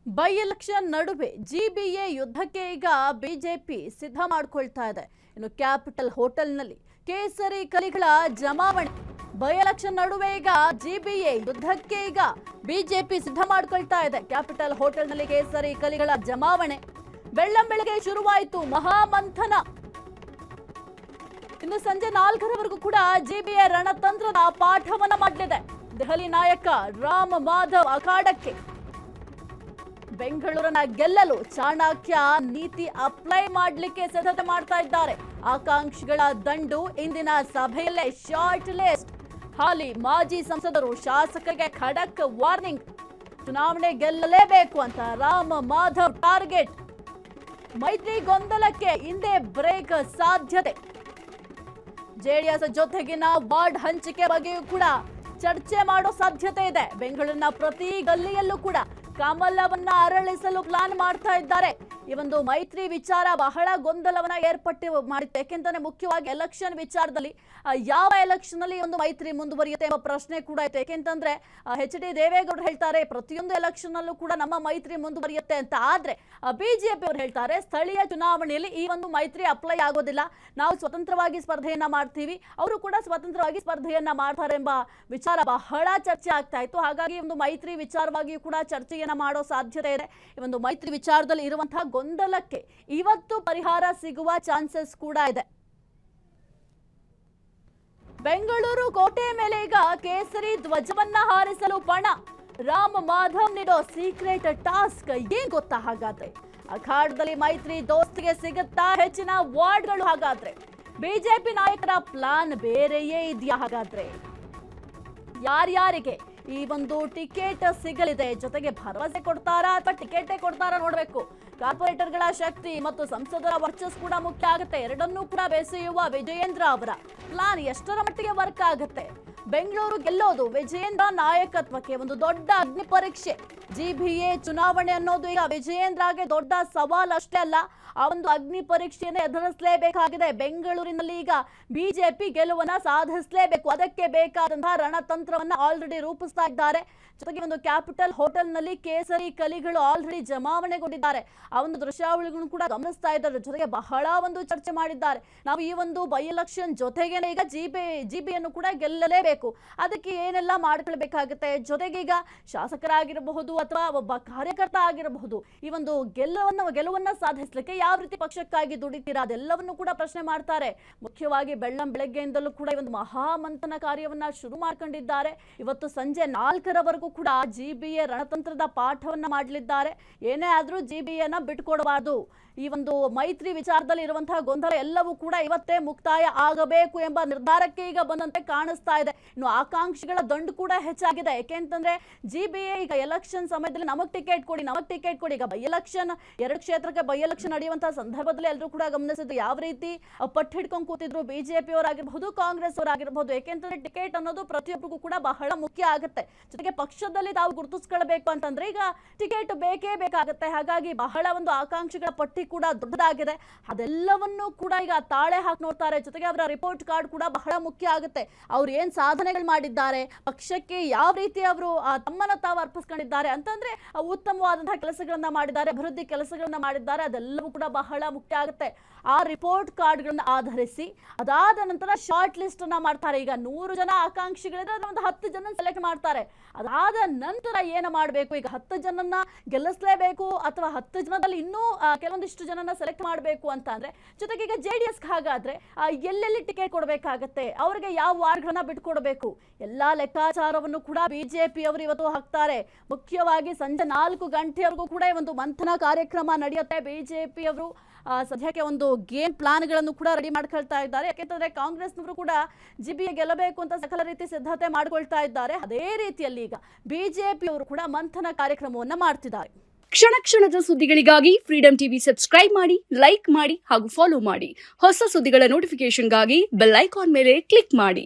By election ನಡುವೆ GBA ಯುದ್ಧಕ್ಕೆ ಈಗ ಬಿಜೆಪಿ ಸಿದ್ಧ ಮಾಡಿಕೊಳ್ತಾ ಇದೆ. ಇನ್ನು ಕ್ಯಾಪಿಟಲ್ ಹೋಟೆಲ್ನಲ್ಲಿ ಕೇಸರಿ ಕಲಿಗಳ ಜಮಾವಣೆ. ಬೈ ಎಲೆಕ್ಷನ್ ನಡುವೆ ಈಗ ಜಿಬಿಎ ಯುದ್ಧಕ್ಕೆ ಈಗ ಬಿಜೆಪಿ ಸಿದ್ಧ ಮಾಡಿಕೊಳ್ತಾ ಇದೆ. ಕ್ಯಾಪಿಟಲ್ ಹೋಟೆಲ್ನಲ್ಲಿ ಕೇಸರಿ ಕಲಿಗಳ ಜಮಾವಣೆ. ಬೆಳ್ಳಂಬೆಳಗ್ಗೆ ಶುರುವಾಯಿತು ಮಹಾಮಂಥನ. ಇನ್ನು ಸಂಜೆ 4ರವರೆಗೂ ಕೂಡ ಜಿಬಿಎ ರಣತಂತ್ರದ ಪಾಠವನ್ನ ಮಾಡಲಿದೆ. ದೆಹಲಿ ನಾಯಕ ರಾಮ್ ಮಾಧವ್ ಅಖಾಡಕ್ಕೆ. ಬೆಂಗಳೂರನ್ನ ಗೆಲ್ಲಲು ಚಾಣಕ್ಯ ನೀತಿ ಅಪ್ಲೈ ಮಾಡಲಿಕ್ಕೆ ಸಿದ್ಧತೆ ಮಾಡ್ತಾ ಇದ್ದಾರೆ. ಆಕಾಂಕ್ಷಿಗಳ ದಂಡು ಇಂದಿನ ಸಭೆಯಲ್ಲೇ ಶಾರ್ಟ್ ಲಿಸ್ಟ್. ಹಾಲಿ ಮಾಜಿ ಸಂಸದರು ಶಾಸಕರಿಗೆ ಖಡಕ್ ವಾರ್ನಿಂಗ್. ಚುನಾವಣೆ ಗೆಲ್ಲಲೇಬೇಕು ಅಂತ ರಾಮ್ ಮಾಧವ್ ಟಾರ್ಗೆಟ್. ಮೈತ್ರಿ ಗೊಂದಲಕ್ಕೆ ಹಿಂದೆ ಬ್ರೇಕ್ ಸಾಧ್ಯತೆ. ಜೆಡಿಎಸ್ ಜೊತೆಗಿನ ವಾರ್ಡ್ ಹಂಚಿಕೆ ಬಗ್ಗೆಯೂ ಕೂಡ ಚರ್ಚೆ ಮಾಡೋ ಸಾಧ್ಯತೆ ಇದೆ. ಬೆಂಗಳೂರಿನ ಪ್ರತಿ ಗಲ್ಲಿಯಲ್ಲೂ ಕೂಡ ಕಮಲವನ್ನ ಅರಳಿಸಲು ಪ್ಲಾನ್ ಮಾಡ್ತಾ ಇದ್ದಾರೆ. ಈ ಒಂದು ಮೈತ್ರಿ ವಿಚಾರ ಬಹಳ ಗೊಂದಲವನ್ನ ಏರ್ಪಟ್ಟು ಮಾಡಿತ್ತು. ಯಾಕೆಂದ್ರೆ ಮುಖ್ಯವಾಗಿ ಎಲೆಕ್ಷನ್ ವಿಚಾರದಲ್ಲಿ ಯಾವ ಎಲೆಕ್ಷನ್ ಅಲ್ಲಿ ಒಂದು ಮೈತ್ರಿ ಮುಂದುವರಿಯುತ್ತೆ ಎಂಬ ಪ್ರಶ್ನೆ ಕೂಡ ಇತ್ತು. ಯಾಕೆಂತಂದ್ರೆ ಎಚ್.ಡಿ. ದೇವೇಗೌಡರು ಹೇಳ್ತಾರೆ ಪ್ರತಿಯೊಂದು ಎಲೆಕ್ಷನ್ ಅಲ್ಲೂ ಕೂಡ ನಮ್ಮ ಮೈತ್ರಿ ಮುಂದುವರಿಯುತ್ತೆ ಅಂತ. ಆದ್ರೆ ಬಿಜೆಪಿ ಅವರು ಹೇಳ್ತಾರೆ ಸ್ಥಳೀಯ ಚುನಾವಣೆಯಲ್ಲಿ ಈ ಒಂದು ಮೈತ್ರಿ ಅಪ್ಲೈ ಆಗೋದಿಲ್ಲ, ನಾವು ಸ್ವತಂತ್ರವಾಗಿ ಸ್ಪರ್ಧೆಯನ್ನ ಮಾಡ್ತೀವಿ, ಅವರು ಕೂಡ ಸ್ವತಂತ್ರವಾಗಿ ಸ್ಪರ್ಧೆಯನ್ನ ಮಾಡ್ತಾರೆ ಎಂಬ ವಿಚಾರ ಬಹಳ ಚರ್ಚೆ ಆಗ್ತಾ ಇತ್ತು. ಹಾಗಾಗಿ ಒಂದು ಮೈತ್ರಿ ವಿಚಾರವಾಗಿಯೂ ಕೂಡ ಚರ್ಚೆಯನ್ನ ಮಾಡೋ ಸಾಧ್ಯತೆ ಇದೆ. ಈ ಒಂದು ಮೈತ್ರಿ ವಿಚಾರದಲ್ಲಿ ಇರುವಂತಹ ಗೊಂದಲಕ್ಕೆ ಇವತ್ತು ಪರಿಹಾರ ಸಿಗುವ ಚಾನ್ಸಸ್ ಕೂಡ ಇದೆ. ಬೆಂಗಳೂರು ಕೋಟೆ ಮೇಲೆ ಈಗ ಕೇಸರಿ ಧ್ವಜವನ್ನ ಹಾರಿಸಲು ಪಣ. ರಾಮ್ ಮಾಧವ್ ನೀಡೋ ಸೀಕ್ರೆಟ್ ಟಾಸ್ಕ್ ಏನ್ ಗೊತ್ತಾ? ಹಾಗಾದ್ರೆ ಅಖಾಡದಲ್ಲಿ ಮೈತ್ರಿ ದೋಸ್ತಿಗೆ ಸಿಗುತ್ತಾ ಹೆಚ್ಚಿನ ವಾರ್ಡ್ಗಳು? ಹಾಗಾದ್ರೆ ಬಿಜೆಪಿ ನಾಯಕರ ಪ್ಲಾನ್ ಬೇರೆಯೇ ಇದೆಯಾ? ಹಾಗಾದ್ರೆ ಯಾರ್ಯಾರಿಗೆ ಈ ಒಂದು ಟಿಕೆಟ್ ಸಿಗಲಿದೆ, ಜೊತೆಗೆ ಭರವಸೆ ಕೊಡ್ತಾರಾ ಅಥವಾ ಟಿಕೆಟೇ ಕೊಡ್ತಾರಾ ನೋಡ್ಬೇಕು. ಕಾರ್ಪೊರೇಟರ್ಗಳ ಶಕ್ತಿ ಮತ್ತು ಸಂಸದರ ವರ್ಚಸ್ ಕೂಡ ಮುಖ್ಯ ಆಗುತ್ತೆ. ಎರಡನ್ನೂ ಕೂಡ ಬೆಸೆಯುವ ವಿಜಯೇಂದ್ರ ಅವರ ಪ್ಲಾನ್ ಎಷ್ಟರ ಮಟ್ಟಿಗೆ ವರ್ಕ್ ಆಗುತ್ತೆ? ಬೆಂಗಳೂರು ಗೆಲ್ಲೋದು ವಿಜಯೇಂದ್ರ ನಾಯಕತ್ವಕ್ಕೆ ಒಂದು ದೊಡ್ಡ ಅಗ್ನಿ ಪರೀಕ್ಷೆ. ಜಿಬಿಎ ಚುನಾವಣೆ ಅನ್ನೋದು ಈಗ ವಿಜಯೇಂದ್ರಗೆ ದೊಡ್ಡ ಸವಾಲ್ ಅಷ್ಟೇ ಅಲ್ಲ, ಆ ಒಂದು ಅಗ್ನಿ ಪರೀಕ್ಷೆಯನ್ನು ಎದುರಿಸಲೇಬೇಕಾಗಿದೆ. ಬೆಂಗಳೂರಿನಲ್ಲಿ ಈಗ ಬಿಜೆಪಿ ಗೆಲುವನ್ನ ಸಾಧಿಸಲೇಬೇಕು. ಅದಕ್ಕೆ ಬೇಕಾದಂತಹ ರಣತಂತ್ರವನ್ನ ಆಲ್ರೆಡಿ ರೂಪಿಸ್ತಾ ಇದ್ದಾರೆ. ಜೊತೆಗೆ ಒಂದು ಕ್ಯಾಪಿಟಲ್ ಹೋಟೆಲ್ನಲ್ಲಿ ಕೇಸರಿ ಕಲಿಗಳು ಆಲ್ರೆಡಿ ಜಮಾವಣೆಗೊಂಡಿದ್ದಾರೆ. ಆ ಒಂದು ದೃಶ್ಯಾವಳಿಗಳನ್ನು ಕೂಡ ಗಮನಿಸ್ತಾ ಇದ್ದಾರೆ. ಜೊತೆಗೆ ಬಹಳ ಒಂದು ಚರ್ಚೆ ಮಾಡಿದ್ದಾರೆ. ನಾವು ಈ ಒಂದು ಬೈ ಎಲೆಕ್ಷನ್ ಜೊತೆಗೇನೆ ಈಗ ಜಿಬಿಯನ್ನು ಕೂಡ ಗೆಲ್ಲಲೇಬೇಕು, ಅದಕ್ಕೆ ಏನೆಲ್ಲ ಮಾಡ್ಕೊಳ್ಬೇಕಾಗುತ್ತೆ, ಜೊತೆಗೆ ಈಗ ಶಾಸಕರಾಗಿರಬಹುದು ಅಥವಾ ಒಬ್ಬ ಕಾರ್ಯಕರ್ತ ಆಗಿರಬಹುದು, ಈ ಒಂದು ಗೆಲುವನ್ನ ಸಾಧಿಸಲಿಕ್ಕೆ ಯಾವ ರೀತಿ ಪಕ್ಷಕ್ಕಾಗಿ ದುಡಿತೀರಾ ಅದೆಲ್ಲವನ್ನು ಕೂಡ ಪ್ರಶ್ನೆ ಮಾಡ್ತಾರೆ. ಮುಖ್ಯವಾಗಿ ಬೆಳಗ್ಗೆಯಿಂದಲೂ ಕೂಡ ಈ ಒಂದು ಮಹಾಮಂಥನ ಕಾರ್ಯವನ್ನ ಶುರು ಮಾಡ್ಕೊಂಡಿದ್ದಾರೆ. ಇವತ್ತು ಸಂಜೆ 4ರವರೆಗೂ ಕೂಡ ಜಿಬಿಎ ರಣತಂತ್ರದ ಪಾಠವನ್ನ ಮಾಡಲಿದ್ದಾರೆ. ಏನೇ ಆದ್ರೂ ಜಿಬಿಎನ ಬಿಟ್ಕೊಡಬಾರ್ದು. ಈ ಒಂದು ಮೈತ್ರಿ ವಿಚಾರದಲ್ಲಿ ಇರುವಂತಹ ಗೊಂದಲ ಎಲ್ಲವೂ ಕೂಡ ಇವತ್ತೇ ಮುಕ್ತಾಯ ಆಗಬೇಕು ಎಂಬ ನಿರ್ಧಾರಕ್ಕೆ ಈಗ ಬಂದಂತೆ ಕಾಣಿಸ್ತಾ ಇದೆ. ಇನ್ನು ಆಕಾಂಕ್ಷಿಗಳ ದಂಡು ಕೂಡ ಹೆಚ್ಚಾಗಿದೆ. ಯಾಕೆಂತಂದ್ರೆ ಜಿಬಿಎ ಈಗ ಎಲೆಕ್ಷನ್ ಸಮಯದಲ್ಲಿ ನಮಗ್ ಟಿಕೆಟ್ ಕೊಡಿ ಈಗ ಬೈ ಎಲೆಕ್ಷನ್ 2 ಕ್ಷೇತ್ರಕ್ಕೆ ಬೈ ಎಲೆಕ್ಷನ್ ನಡೆಯುವಂತಹ ಸಂದರ್ಭದಲ್ಲಿ ಎಲ್ಲರೂ ಕೂಡ ಗಮನಿಸಿದ್ರು ಯಾವ ರೀತಿ ಪಟ್ಟು ಹಿಡ್ಕೊಂಡು ಕೂತಿದ್ರು ಬಿಜೆಪಿ ಅವರಾಗಿರ್ಬಹುದು, ಕಾಂಗ್ರೆಸ್ ಅವರಾಗಿರ್ಬಹುದು. ಯಾಕೆಂತಂದ್ರೆ ಟಿಕೆಟ್ ಅನ್ನೋದು ಪ್ರತಿಯೊಬ್ಬರಿಗೂ ಕೂಡ ಬಹಳ ಮುಖ್ಯ ಆಗುತ್ತೆ. ಜೊತೆಗೆ ಪಕ್ಷದಲ್ಲಿ ತಾವು ಗುರುತಿಸ್ಕೊಳ್ಬೇಕು ಅಂತಂದ್ರೆ ಈಗ ಟಿಕೆಟ್ ಬೇಕೇ ಬೇಕಾಗುತ್ತೆ. ಹಾಗಾಗಿ ಬಹಳ ಒಂದು ಆಕಾಂಕ್ಷಿಗಳ ಪಟ್ಟಿ ಕೂಡ ದೊಡ್ಡದಾಗಿದೆ. ಅದೆಲ್ಲವನ್ನೂ ಕೂಡ ಈಗ ತಾಳೆ ಹಾಕಿ ನೋಡ್ತಾರೆ. ಜೊತೆಗೆ ಅವರ ರಿಪೋರ್ಟ್ ಕಾರ್ಡ್ ಕೂಡ ಬಹಳ ಮುಖ್ಯ ಆಗುತ್ತೆ. ಅವ್ರು ಏನ್ ಸಾಧನೆಗಳು ಮಾಡಿದ್ದಾರೆ, ಪಕ್ಷಕ್ಕೆ ಯಾವ ರೀತಿ ಅವರು ತಮ್ಮನ್ನ ತಾವು ಅರ್ಪಿಸ್ಕೊಂಡಿದ್ದಾರೆ ಅಂತಂದ್ರೆ ಉತ್ತಮವಾದಂತಹ ಕೆಲಸಗಳನ್ನ ಮಾಡಿದ್ದಾರೆ, ಅಭಿವೃದ್ಧಿ ಕೆಲಸಗಳನ್ನ ಮಾಡಿದ್ದಾರೆ, ಅದೆಲ್ಲವೂ ಕೂಡ ಬಹಳ ಮುಖ್ಯ ಆಗುತ್ತೆ. ಆ ರಿಪೋರ್ಟ್ ಕಾರ್ಡ್ಗಳನ್ನ ಆಧರಿಸಿ ಅದಾದ ನಂತರ ಶಾರ್ಟ್ ಲಿಸ್ಟ್ ಅನ್ನ ಮಾಡ್ತಾರೆ. ಈಗ 100 ಜನ ಆಕಾಂಕ್ಷಿಗಳಿದ್ರೆ ಒಂದು 10 ಜನ ಸೆಲೆಕ್ಟ್ ಮಾಡ್ತಾರೆ. ಅದಾದ ನಂತರ ಏನು ಮಾಡಬೇಕು, ಈಗ 10 ಜನನ್ನ ಗೆಲ್ಲಿಸಲೇಬೇಕು ಅಥವಾ 10 ಜನದಲ್ಲಿ ಇನ್ನೂ ಕೆಲವೊಂದಿಷ್ಟು ಜನನ ಸೆಲೆಕ್ಟ್ ಮಾಡಬೇಕು ಅಂತ ಅಂದ್ರೆ, ಜೊತೆಗೆ ಈಗ ಜೆಡಿಎಸ್ ಹಾಗಾದ್ರೆ ಎಲ್ಲೆಲ್ಲಿ ಟಿಕೆಟ್ ಕೊಡಬೇಕಾಗತ್ತೆ, ಅವರಿಗೆ ಯಾವ ವಾರ್ಡ್ಗಳನ್ನ ಬಿಟ್ಕೊಡ್ಬೇಕು, ಎಲ್ಲಾ ಲೆಕ್ಕಾಚಾರವನ್ನು ಕೂಡ ಬಿಜೆಪಿ ಅವರು ಇವತ್ತು ಹಾಕ್ತಾರೆ. ಮುಖ್ಯವಾಗಿ ಸಂಜೆ 4 ಗಂಟೆವರೆಗೂ ಕೂಡ ಈ ಒಂದು ಮಂಥನ ಕಾರ್ಯಕ್ರಮ ನಡೆಯುತ್ತೆ. ಬಿಜೆಪಿ ಅವರು ಸದ್ಯಕ್ಕೆ ಒಂದು ಗೇಮ್ ಪ್ಲಾನ್ ಗಳನ್ನು ಕೂಡ ರೆಡಿ ಮಾಡ್ಕೊಳ್ತಾ ಇದ್ದಾರೆ. ಯಾಕೆಂತಂದ್ರೆ ಕಾಂಗ್ರೆಸ್ನವರು ಕೂಡ ಜಿಬಿಎ ಗೆಲ್ಲಬೇಕು ಅಂತ ಸಕಲ ರೀತಿ ಸಿದ್ಧತೆ ಮಾಡ್ಕೊಳ್ತಾ ಇದ್ದಾರೆ. ಅದೇ ರೀತಿಯಲ್ಲಿ ಈಗ ಬಿಜೆಪಿ ಅವರು ಕೂಡ ಮಂಥನ ಕಾರ್ಯಕ್ರಮವನ್ನ ಮಾಡ್ತಿದ್ದಾರೆ. ಕ್ಷಣ ಕ್ಷಣದ ಸುದ್ದಿಗಳಿಗಾಗಿ ಫ್ರೀಡಂ ಟಿವಿ ಸಬ್ಸ್ಕ್ರೈಬ್ ಮಾಡಿ, ಲೈಕ್ ಮಾಡಿ ಹಾಗೂ ಫಾಲೋ ಮಾಡಿ. ಹೊಸ ಸುದ್ದಿಗಳ ನೋಟಿಫಿಕೇಶನ್ಗಾಗಿ ಬೆಲ್ ಐಕಾನ್ ಮೇಲೆ ಕ್ಲಿಕ್ ಮಾಡಿ.